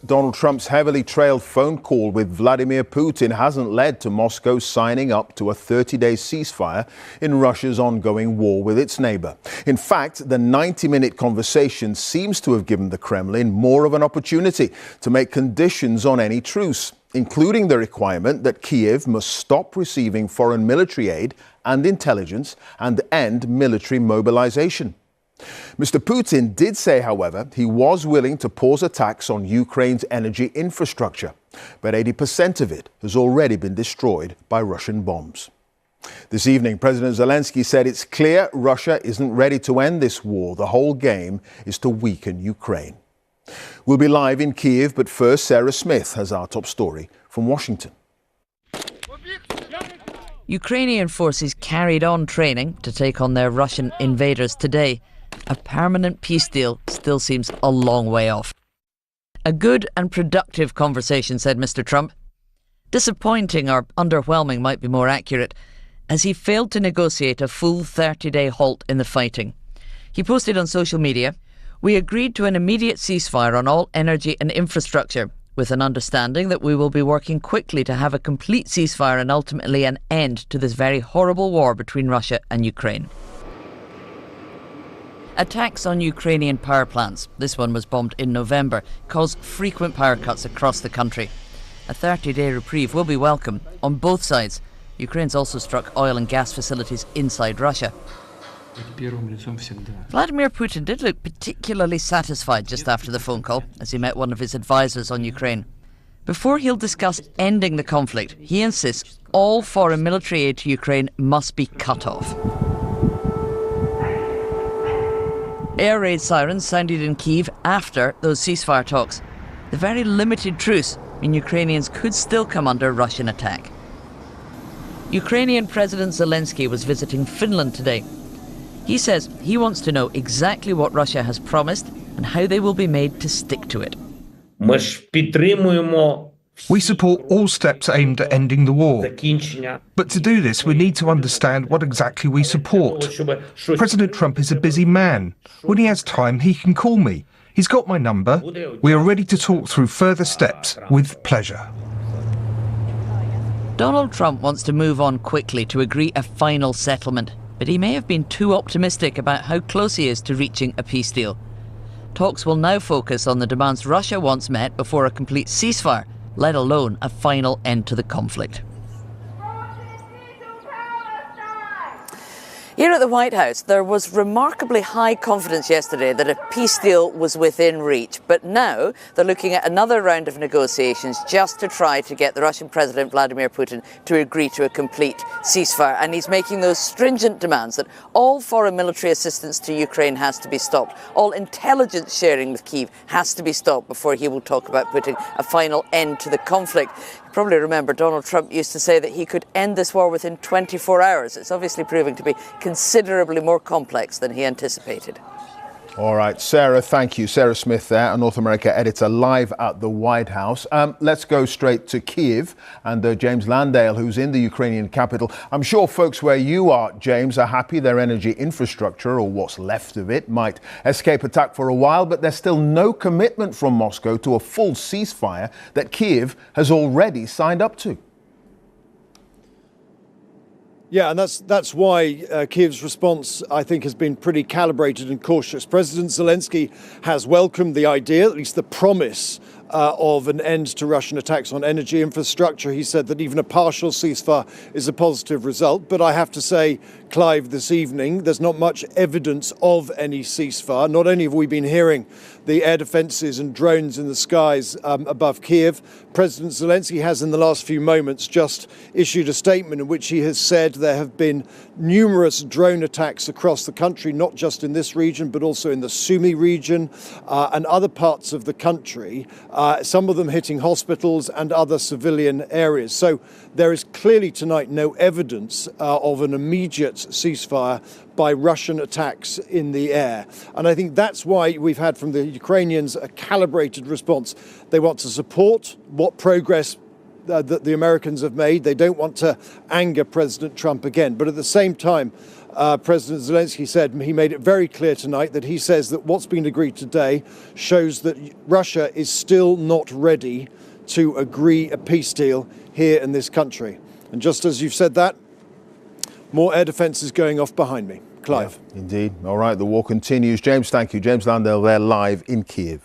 Donald Trump's heavily trailed phone call with Vladimir Putin hasn't led to Moscow signing up to a 30-day ceasefire in Russia's ongoing war with its neighbor. In fact, the 90-minute conversation seems to have given the Kremlin more of an opportunity to make conditions on any truce, including the requirement that Kyiv must stop receiving foreign military aid and intelligence and end military mobilization. Mr. Putin did say, however, he was willing to pause attacks on Ukraine's energy infrastructure, but 80% of it has already been destroyed by Russian bombs. This evening, President Zelensky said it's clear Russia isn't ready to end this war. The whole game is to weaken Ukraine. We'll be live in Kyiv, but first, Sarah Smith has our top story from Washington. Ukrainian forces carried on training to take on their Russian invaders today. A permanent peace deal still seems a long way off. A good and productive conversation, said Mr. Trump. Disappointing or underwhelming might be more accurate, as he failed to negotiate a full 30-day halt in the fighting. He posted on social media, "We agreed to an immediate ceasefire on all energy and infrastructure, with an understanding that we will be working quickly to have a complete ceasefire and ultimately an end to this very horrible war between Russia and Ukraine." Attacks on Ukrainian power plants, this one was bombed in November, caused frequent power cuts across the country. A 30-day reprieve will be welcome on both sides. Ukraine's also struck oil and gas facilities inside Russia. Vladimir Putin did look particularly satisfied just after the phone call as he met one of his advisors on Ukraine. Before he'll discuss ending the conflict, he insists all foreign military aid to Ukraine must be cut off. Air raid sirens sounded in Kyiv after those ceasefire talks. The very limited truce mean Ukrainians could still come under Russian attack. Ukrainian President Zelensky was visiting Finland today. He says he wants to know exactly what Russia has promised and how they will be made to stick to it. We support all steps aimed at ending the war. But to do this, we need to understand what exactly we support. President Trump is a busy man. When he has time, he can call me. He's got my number. We are ready to talk through further steps with pleasure. Donald Trump wants to move on quickly to agree a final settlement, but he may have been too optimistic about how close he is to reaching a peace deal. Talks will now focus on the demands Russia wants met before a complete ceasefire, let alone a final end to the conflict. Here at the White House, there was remarkably high confidence yesterday that a peace deal was within reach. But now they're looking at another round of negotiations just to try to get the Russian President Vladimir Putin to agree to a complete ceasefire. And he's making those stringent demands that all foreign military assistance to Ukraine has to be stopped. All intelligence sharing with Kyiv has to be stopped before he will talk about putting a final end to the conflict. You probably remember Donald Trump used to say that he could end this war within 24 hours. It's obviously proving to be considerably more complex than he anticipated. All right, Sarah, thank you. Sarah Smith there, a North America editor, live at the White House. Let's go straight to Kyiv and James Landale, who's in the Ukrainian capital. I'm sure folks where you are, James, are happy their energy infrastructure, or what's left of it, might escape attack for a while, but there's still no commitment from Moscow to a full ceasefire that Kyiv has already signed up to. Yeah, and that's why Kyiv's response, I think, has been pretty calibrated and cautious. President Zelensky has welcomed the idea, at least the promise, of an end to Russian attacks on energy infrastructure. He said that even a partial ceasefire is a positive result. But I have to say, Clive, this evening, there's not much evidence of any ceasefire. Not only have we been hearing the air defences and drones in the skies above Kyiv, President Zelensky has in the last few moments just issued a statement in which he has said there have been numerous drone attacks across the country, not just in this region, but also in the Sumy region and other parts of the country, some of them hitting hospitals and other civilian areas. So there is clearly tonight no evidence of an immediate ceasefire by Russian attacks in the air. And I think that's why we've had from the Ukrainians a calibrated response. They want to support what progress that the Americans have made. They don't want to anger President Trump again. But at the same time, President Zelensky said he made it very clear tonight that he says that what's been agreed today shows that Russia is still not ready to agree a peace deal here in this country. And just as you've said that, more air defences going off behind me. Clive. Yeah, indeed. All right, the war continues. James, thank you. James Landale there live in Kyiv.